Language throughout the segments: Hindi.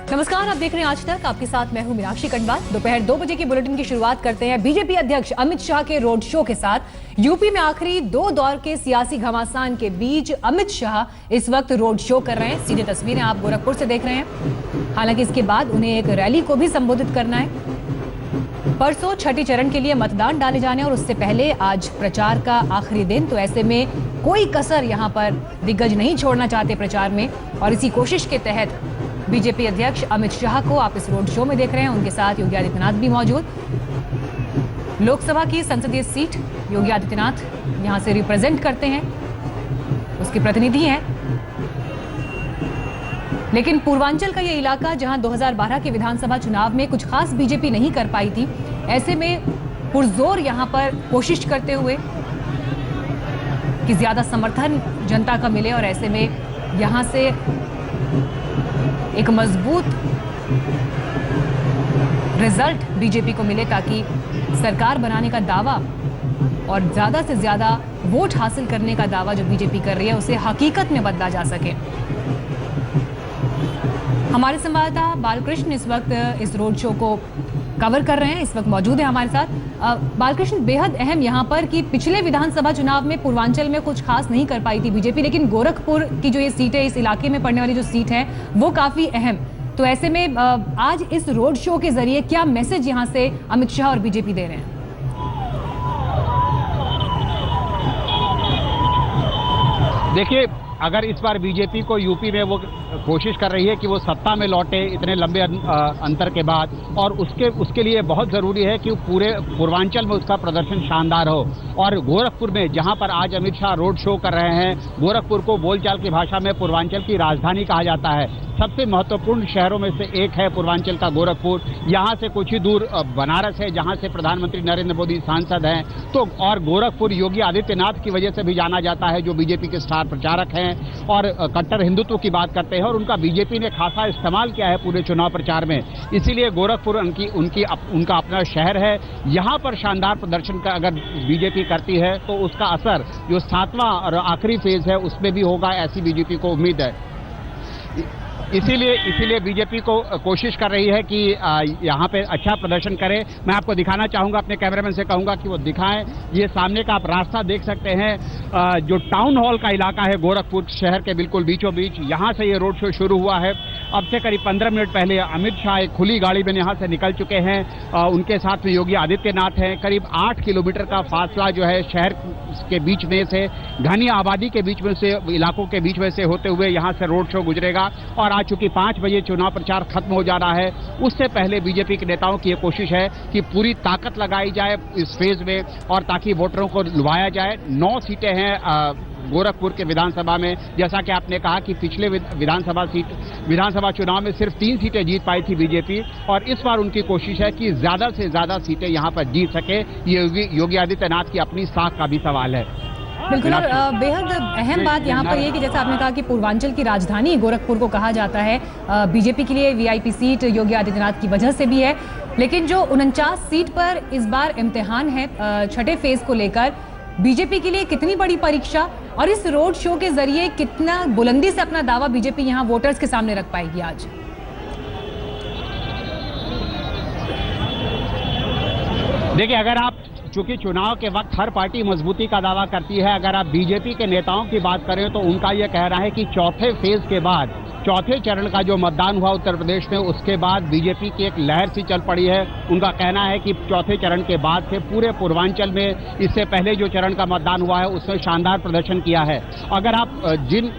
नमस्कार, आप देख रहे हैं आज तक। आपके साथ मैं हूं मीनाक्षी कटवाल। दोपहर 2 बजे की बुलेटिन की शुरुआत करते हैं बीजेपी अध्यक्ष अमित शाह के रोड शो के साथ। यूपी में आखिरी 2 दौर के सियासी घमासान के बीच अमित शाह इस वक्त रोड शो कर रहे हैं। सीधी तस्वीरें आप गोरखपुर से देख रहे हैं। हालांकि इसके बाद उन्हें एक रैली को भी संबोधित करना है। परसों छठी चरण के लिए मतदान डाले जाने और उससे पहले आज प्रचार का आखिरी दिन, तो ऐसे में कोई कसर यहां पर दिग्गज नहीं छोड़ना चाहते प्रचार में। और इसी कोशिश के तहत बीजेपी अध्यक्ष अमित शाह को आप इस रोड शो में देख रहे हैं। उनके साथ योगी आदित्यनाथ भी मौजूद। लोकसभा की संसदीय सीट योगी आदित्यनाथ यहां से रिप्रेजेंट करते हैं, उसके प्रतिनिधि हैं। लेकिन पूर्वांचल का ये इलाका जहां 2012 के विधानसभा चुनाव में कुछ खास बीजेपी नहीं कर पाई थी, ऐसे में पुरजोर यहां पर कोशिश करते हुए कि ज्यादा समर्थन जनता का मिले और ऐसे में यहां से एक मजबूत रिजल्ट बीजेपी को मिले, ताकि सरकार बनाने का दावा और ज्यादा से ज्यादा वोट हासिल करने का दावा जो बीजेपी कर रही है उसे हकीकत में बदला जा सके। हमारे संवाददाता बालकृष्ण इस वक्त इस रोड शो को कवर कर रहे हैं, इस वक्त मौजूद है हमारे साथ। बालकृष्ण, बेहद अहम यहाँ पर कि पिछले विधानसभा चुनाव में पूर्वांचल में कुछ खास नहीं कर पाई थी बीजेपी, लेकिन गोरखपुर की जो ये सीट है, इस इलाके में पड़ने वाली जो सीट है वो काफी अहम। तो ऐसे में आज इस रोड शो के जरिए क्या मैसेज यहाँ से अमित शाह और बीजेपी दे रहे हैं? देखिए, अगर इस बार बीजेपी को यूपी में वो कोशिश कर रही है कि वो सत्ता में लौटे इतने लंबे अंतर के बाद, और उसके लिए बहुत ज़रूरी है कि पूरे पूर्वांचल में उसका प्रदर्शन शानदार हो। और गोरखपुर में जहां पर आज अमित शाह रोड शो कर रहे हैं, गोरखपुर को बोलचाल की भाषा में पूर्वांचल की राजधानी कहा जाता है। सबसे महत्वपूर्ण शहरों में से एक है पूर्वांचल का गोरखपुर। यहाँ से कुछ ही दूर बनारस है, जहाँ से प्रधानमंत्री नरेंद्र मोदी सांसद हैं। तो और गोरखपुर योगी आदित्यनाथ की वजह से भी जाना जाता है, जो बीजेपी के स्टार प्रचारक हैं और कट्टर हिंदुत्व की बात करते हैं, और उनका बीजेपी ने खासा इस्तेमाल किया है पूरे चुनाव प्रचार में। इसीलिए गोरखपुर उनका अपना शहर है। यहाँ पर शानदार प्रदर्शन का अगर बीजेपी करती है तो उसका असर जो 7वां और आखिरी फेज है उसमें भी होगा, ऐसी बीजेपी को उम्मीद है। इसीलिए बीजेपी को कोशिश कर रही है कि यहाँ पे अच्छा प्रदर्शन करे। मैं आपको दिखाना चाहूँगा, अपने कैमरामैन से कहूँगा कि वो दिखाएं। ये सामने का आप रास्ता देख सकते हैं, जो टाउन हॉल का इलाका है गोरखपुर शहर के बिल्कुल बीचों बीच, यहाँ से ये रोड शो शुरू हुआ है। अब से करीब 15 मिनट पहले अमित शाह एक खुली गाड़ी में यहाँ से निकल चुके हैं। उनके साथ में योगी आदित्यनाथ हैं। करीब 8 किलोमीटर का फासला जो है शहर के बीच में से, घनी आबादी के बीच में से, इलाकों के बीच में से होते हुए यहाँ से रोड शो गुजरेगा। और आज चूंकि 5 बजे चुनाव प्रचार खत्म हो जा रहा है, उससे पहले बीजेपी के नेताओं की ये कोशिश है कि पूरी ताकत लगाई जाए इस फेज में, और ताकि वोटरों को लुभाया जाए। 9 सीटें हैं गोरखपुर के विधानसभा में। जैसा कि आपने कहा कि पिछले विधानसभा चुनाव में सिर्फ 3 सीटें जीत पाई थी बीजेपी, और इस बार उनकी कोशिश है कि ज्यादा से ज्यादा सीटें यहां पर जीत सके। ये योगी आदित्यनाथ की अपनी साख का भी सवाल है। बिल्कुल, और बेहद अहम बात यहाँ पर यह कि जैसा आपने कहा कि पूर्वांचल की राजधानी गोरखपुर को कहा जाता है, बीजेपी के लिए वीआईपी सीट योगी आदित्यनाथ की वजह से भी है। लेकिन जो 49 सीट पर इस बार इम्तिहान है छठे फेज को लेकर, बीजेपी के लिए कितनी बड़ी परीक्षा, और इस रोड शो के जरिए कितना बुलंदी से अपना दावा बीजेपी यहाँ वोटर्स के सामने रख पाएगी आज? देखिए, अगर आप चूंकि चुनाव के वक्त हर पार्टी मजबूती का दावा करती है, अगर आप बीजेपी के नेताओं की बात करें तो उनका यह कहना है कि चौथे फेज के बाद, चौथे चरण का जो मतदान हुआ उत्तर प्रदेश में, उसके बाद बीजेपी की एक लहर सी चल पड़ी है। उनका कहना है कि चौथे चरण के बाद से पूरे पूर्वांचल में इससे पहले जो चरण का मतदान हुआ है उसमें शानदार प्रदर्शन किया है। अगर आप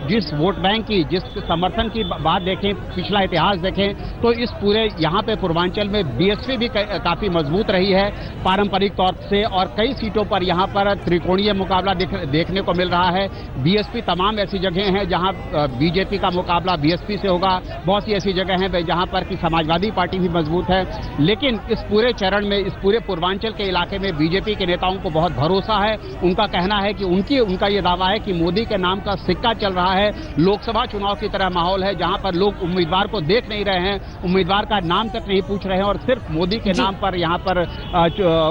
जिस वोट बैंक की, जिस समर्थन की बात देखें, पिछला इतिहास देखें, तो इस पूरे यहाँ पे पूर्वांचल में बीएसपी भी काफी मजबूत रही है पारंपरिक तौर से, और कई सीटों पर यहाँ पर त्रिकोणीय मुकाबला देखने को मिल रहा है। बीएसपी तमाम ऐसी जगह हैं जहाँ बीजेपी का मुकाबला बीएसपी से होगा। बहुत सी ऐसी जगह हैं जहां पर कि समाजवादी पार्टी भी मजबूत है। लेकिन इस पूरे चरण में, इस पूरे पूर्वांचल के इलाके में बीजेपी के नेताओं को बहुत भरोसा है। उनका कहना है कि उनका ये दावा है कि मोदी के नाम का सिक्का चल रहा है। लोकसभा चुनाव की तरह माहौल है जहां पर लोग उम्मीदवार को देख नहीं रहे हैं, उम्मीदवार का नाम तक नहीं पूछ रहे हैं, और सिर्फ मोदी के नाम पर यहाँ पर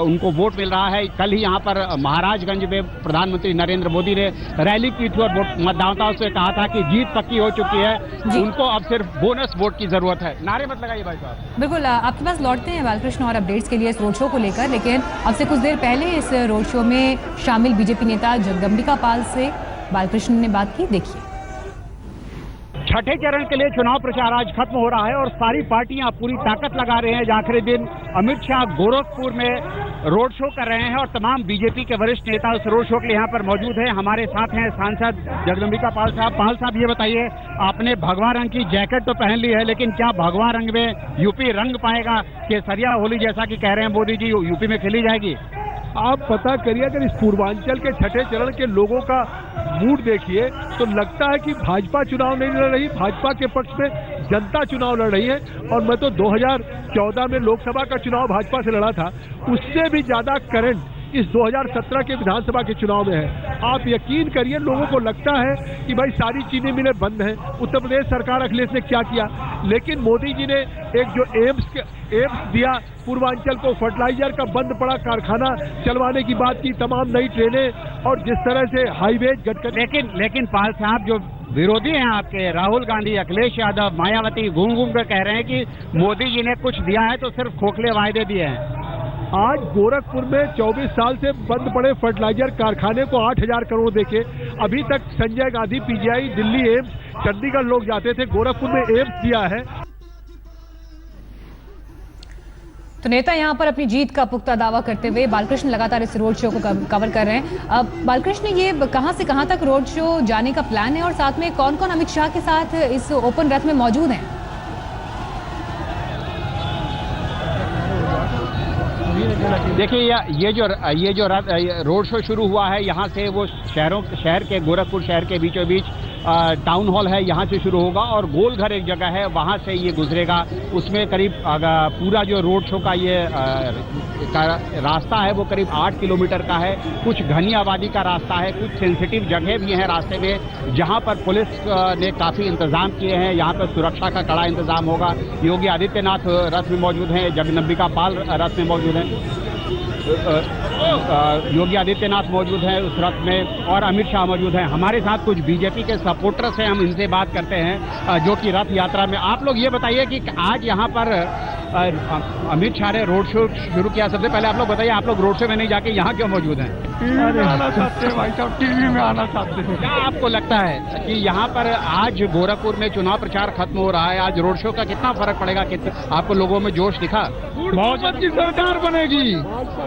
उनको वोट मिल रहा है। कल ही यहाँ पर महाराजगंज में प्रधानमंत्री नरेंद्र मोदी ने रैली की थी और मतदाताओं से कहा था कि जीत पक्की हो चुकी है। उनको अब सिर्फ बोनस वोट की जरूरत है। नारे मत लगाइए भाई साहब। बिल्कुल, आपके पास लौटते हैं बालकृष्ण और अपडेट्स के लिए इस रोड शो को लेकर, लेकिन अब से कुछ देर पहले इस रोड शो में शामिल बीजेपी नेता जगदम्बिका पाल से बालकृष्ण ने बात की, देखिए। छठे चरण के लिए चुनाव प्रचार आज खत्म हो रहा है और सारी पार्टियां पूरी ताकत लगा रहे हैं। आखिरी दिन अमित शाह गोरखपुर में रोड शो कर रहे हैं और तमाम बीजेपी के वरिष्ठ नेता उस रोड शो के लिए यहाँ पर मौजूद हैं। हमारे साथ हैं सांसद जगदम्बिका पाल साहब। पाल साहब, ये बताइए, आपने भगवा रंग की जैकेट तो पहन ली है, लेकिन क्या भगवा रंग में यूपी रंग पाएगा? केसरिया होली जैसा कि कह रहे हैं मोदी जी, यूपी में खेली जाएगी? आप पता करिए, अगर इस पूर्वांचल के छठे चरण के लोगों का मूड देखिए तो लगता है कि भाजपा चुनाव नहीं लड़ रही, भाजपा के पक्ष में जनता चुनाव लड़ रही है। और मैं तो 2014 में लोकसभा का चुनाव भाजपा से लड़ा था, उससे भी ज्यादा करंट इस 2017 के विधानसभा के चुनाव में है। आप यकीन करिए, लोगों को लगता है कि भाई सारी चीनी मिलें बंद हैं। उत्तर प्रदेश सरकार अखिलेश ने क्या किया, लेकिन मोदी जी ने एक जो एम्स दिया पूर्वांचल को, फर्टिलाइजर का बंद पड़ा कारखाना चलवाने की बात की, तमाम नई ट्रेनें और जिस तरह से हाईवे गडकरी। लेकिन पाल साहब, जो विरोधी हैं आपके, राहुल गांधी, अखिलेश यादव, मायावती, घूम घूम कर कह रहे हैं कि मोदी जी ने कुछ दिया है तो सिर्फ खोखले वायदे दिए हैं। आज गोरखपुर में 24 साल से बंद पड़े फर्टिलाइजर कारखाने को 8,000 करोड़ देके, अभी तक संजय गांधी पीजीआई, दिल्ली एम्स, चंडीगढ़ लोग जाते थे, गोरखपुर में एम्स दिया है। तो नेता यहां पर अपनी जीत का पुख्ता दावा करते हुए बालकृष्ण लगातार इस रोड शो को कवर कर रहे हैं। अब बालकृष्ण, ये कहां से कहां तक रोड शो जाने का प्लान है और साथ में कौन कौन अमित शाह के साथ इस ओपन रथ में मौजूद हैं? देखिए, ये जो रोड शो शुरू हुआ है, यहाँ से वो शहर के गोरखपुर शहर के बीचों बीच टाउन हॉल है, यहाँ से शुरू होगा और गोलघर एक जगह है, वहाँ से ये गुजरेगा। उसमें करीब पूरा जो रोड शो का ये रास्ता है वो करीब 8 किलोमीटर का है। कुछ घनी आबादी का रास्ता है, कुछ सेंसिटिव जगह भी हैं रास्ते में, जहाँ पर पुलिस ने काफ़ी इंतजाम किए हैं। यहाँ पर सुरक्षा का कड़ा इंतजाम होगा। योगी आदित्यनाथ रथ में मौजूद हैं, जगदम्बिका पाल रथ में मौजूद हैं, योगी आदित्यनाथ मौजूद हैं उस रथ में और अमित शाह मौजूद हैं। हमारे साथ कुछ बीजेपी के सपोर्टर्स हैं, हम इनसे बात करते हैं जो कि रथ यात्रा में। आप लोग ये बताइए कि आज यहाँ पर अमित शाह ने रोड शो शुरू किया। सबसे पहले आप लोग बताइए, आप लोग रोड शो में नहीं जाके यहाँ क्यों मौजूद हैं? आना चाहते हैं भाई साहब, टीवी में आना चाहते हैं। क्या आपको लगता है कि यहाँ पर आज गोरखपुर में चुनाव प्रचार खत्म हो रहा है, आज रोड शो का कितना फर्क पड़ेगा? आपको लोगों में जोश दिखा? बहुत की सरकार बनेगी,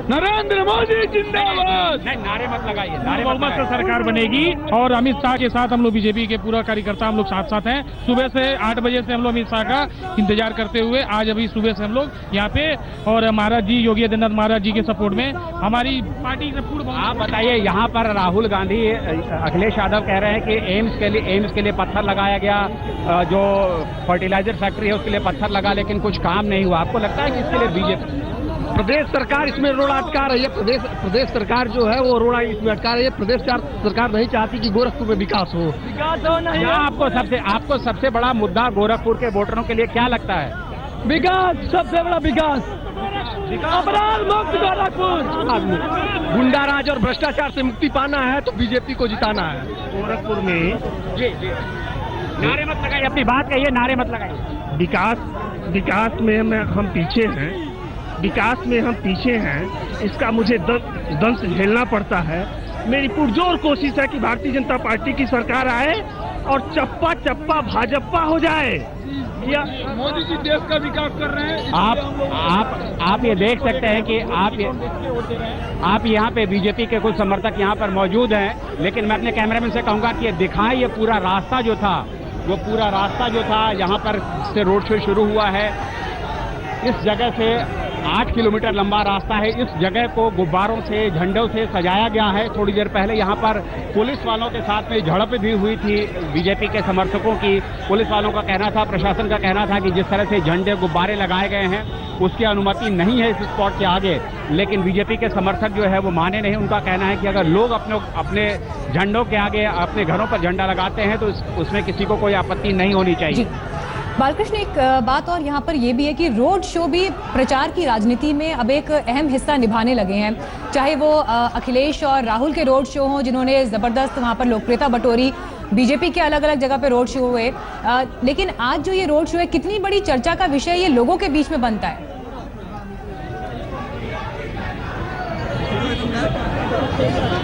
नरेंद्र मोदी जिंदाबाद। नारे मत लगाइए, बहुमत से सरकार बनेगी और अमित शाह के साथ हम लोग बीजेपी के पूरा कार्यकर्ता हम लोग साथ साथ हैं। सुबह से 8 बजे से हम लोग अमित शाह का इंतजार करते हुए आज अभी सुबह से हम लोग यहाँ पे, और महाराज जी योगी आदित्यनाथ महाराज जी के सपोर्ट में हमारी पार्टी से पूर्ण। आप बताइए, यहाँ पर राहुल गांधी, अखिलेश यादव कह रहे हैं कि एम्स के लिए पत्थर लगाया गया, जो फर्टिलाइजर फैक्ट्री है उसके लिए पत्थर लगा, लेकिन कुछ काम नहीं हुआ। आपको लगता है कि इसके लिए बीजेपी, प्रदेश सरकार इसमें रोड़ा अटका रही है? प्रदेश सरकार जो है वो रोड़ा इसमें अटका रही है। प्रदेश सरकार नहीं चाहती कि गोरखपुर में विकास हो। नहीं। आपको सबसे बड़ा मुद्दा गोरखपुर के वोटरों के लिए क्या लगता है? विकास, सबसे बड़ा विकास, अपराध मुक्त गोरखपुर। गुंडाराज और भ्रष्टाचार से मुक्ति पाना है तो बीजेपी को जिताना है गोरखपुर में। जी। नारे मत लगाइए, अपनी बात कहिए, नारे मत लगाइए। विकास में हम पीछे हैं, विकास में हम पीछे हैं। इसका मुझे दंश झेलना पड़ता है। मेरी पुरजोर कोशिश है कि भारतीय जनता पार्टी की सरकार आए और चप्पा चप्पा भाजपा हो जाए। या मोदी जी देश का विकास कर रहे हैं। आप ये देख सकते हैं कि आप यहाँ पे बीजेपी के कुछ समर्थक यहाँ पर मौजूद हैं, लेकिन मैं अपने कैमरामैन से कहूँगा कि ये दिखाएं, ये पूरा रास्ता जो था, यहाँ पर से रोड शो शुरू हुआ है। इस जगह से 8 किलोमीटर लंबा रास्ता है। इस जगह को गुब्बारों से, झंडों से सजाया गया है। थोड़ी देर पहले यहाँ पर पुलिस वालों के साथ में झड़प भी हुई थी बीजेपी के समर्थकों की। पुलिस वालों का कहना था, प्रशासन का कहना था कि जिस तरह से झंडे, गुब्बारे लगाए गए हैं उसकी अनुमति नहीं है इस स्पॉट के आगे, लेकिन बीजेपी के समर्थक जो है वो माने नहीं। उनका कहना है कि अगर लोग अपने झंडों के आगे अपने घरों पर झंडा लगाते हैं तो उसमें किसी को कोई आपत्ति नहीं होनी चाहिए। बालकृष्ण, एक बात और यहाँ पर यह भी है कि रोड शो भी प्रचार की राजनीति में अब एक अहम हिस्सा निभाने लगे हैं। चाहे वो अखिलेश और राहुल के रोड शो हों जिन्होंने जबरदस्त वहाँ पर लोकप्रियता बटोरी, बीजेपी के अलग अलग जगह पे रोड शो हुए, लेकिन आज जो ये रोड शो है कितनी बड़ी चर्चा का विषय ये लोगों के बीच में बनता है?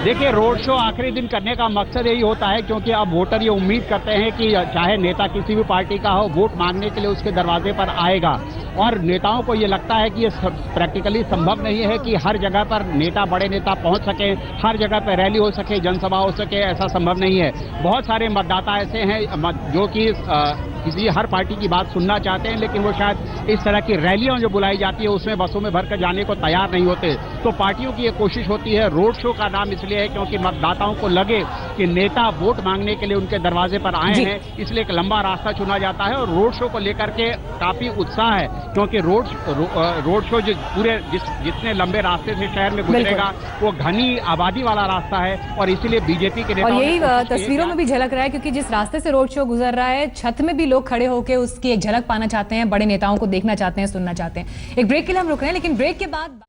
देखिए, रोड शो आखिरी दिन करने का मकसद यही होता है क्योंकि अब वोटर ये उम्मीद करते हैं कि चाहे नेता किसी भी पार्टी का हो, वोट मांगने के लिए उसके दरवाजे पर आएगा। और नेताओं को ये लगता है कि ये प्रैक्टिकली संभव नहीं है कि हर जगह पर नेता, बड़े नेता पहुंच सके, हर जगह पर रैली हो सके, जनसभा हो सके, ऐसा संभव नहीं है। बहुत सारे मतदाता ऐसे हैं जो कि किसी हर पार्टी की बात सुनना चाहते हैं, लेकिन वो शायद इस तरह की रैलियां जो बुलाई जाती है उसमें बसों में भरकर जाने को तैयार नहीं होते। तो पार्टियों की ये कोशिश होती है, रोड शो का नाम इसलिए है क्योंकि मतदाताओं को लगे कि नेता वोट मांगने के लिए उनके दरवाजे पर आए हैं, इसलिए एक लंबा रास्ता चुना जाता है। और रोड शो को लेकर के काफी उत्साह है क्योंकि रोड शो जितने लंबे रास्ते से शहर में गुजरेगा वो घनी आबादी वाला रास्ता है और इसीलिए बीजेपी के नेता, और यही तस्वीरों में भी झलक रहा है क्योंकि जिस रास्ते से रोड शो गुजर रहा है, छत में भी लोग खड़े होकर उसकी एक झलक पाना चाहते हैं, बड़े नेताओं को देखना चाहते हैं, सुनना चाहते हैं। एक ब्रेक के लिए हम रुक रहे हैं, लेकिन ब्रेक के बाद